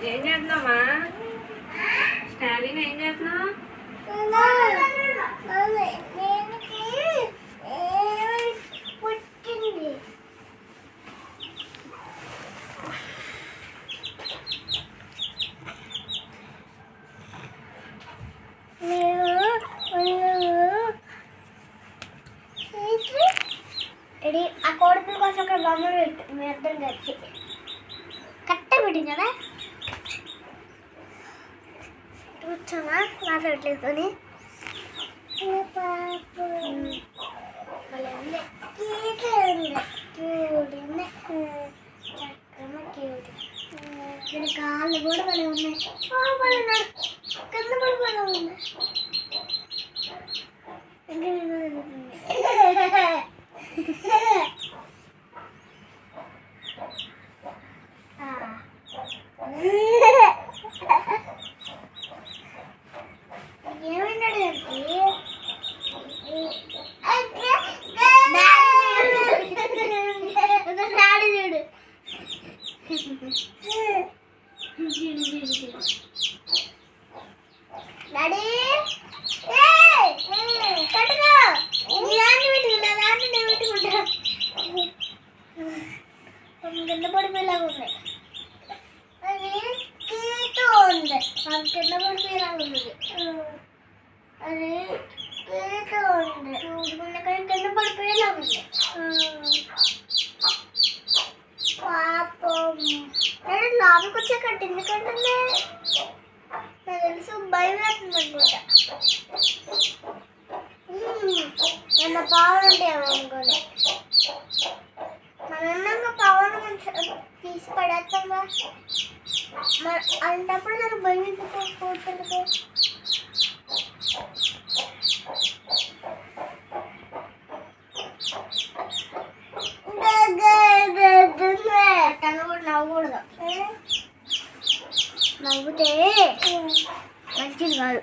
ఏం చేస్తున్నావా? స్టాలిన్ ఏం చేస్తున్నావు? ఆ కోడిపిల్ల కోసం అక్కడ బొమ్మలు పెట్టు మీ ఇద్దరు కలిసి కట్ట పెట్టింది కదా కూర్చోమా మాట్లాడలేదని దీని కాళ్ళు కూడా భలే ఉన్నాయి కింద పడిపోయినా ఉన్నాయి ఏమన్నాడు డాడీ చూడు డాడీ కట్టుకో నీ దాన్ని పెట్టుకుంటా దాన్ని నేను పెట్టుకుంటా కింద పడిపోయేలాగా ఉన్నాయి అది తీతూ ఉంది అది కింద పడిపోయేలాగా ఉంది అది తీతూ ఉంది చూడుకున్న కింద పడిపోయేలాగా ఉంది పాపం నేను లోపలికి వచ్చే కట్టింది ఎందుకంటే నాకు తెలుసు భయం వేస్తుంది అనుకుంటా నిన్న పావులు ఉంటాయేమో అనుకోలే మనం పావులు తీసి పడేస్తాంగా అలాంటప్పుడు నాకు భయం ఎందుకు పోతుంది నవ్వకూడదు నవ్వుతే మంచిది కాదు.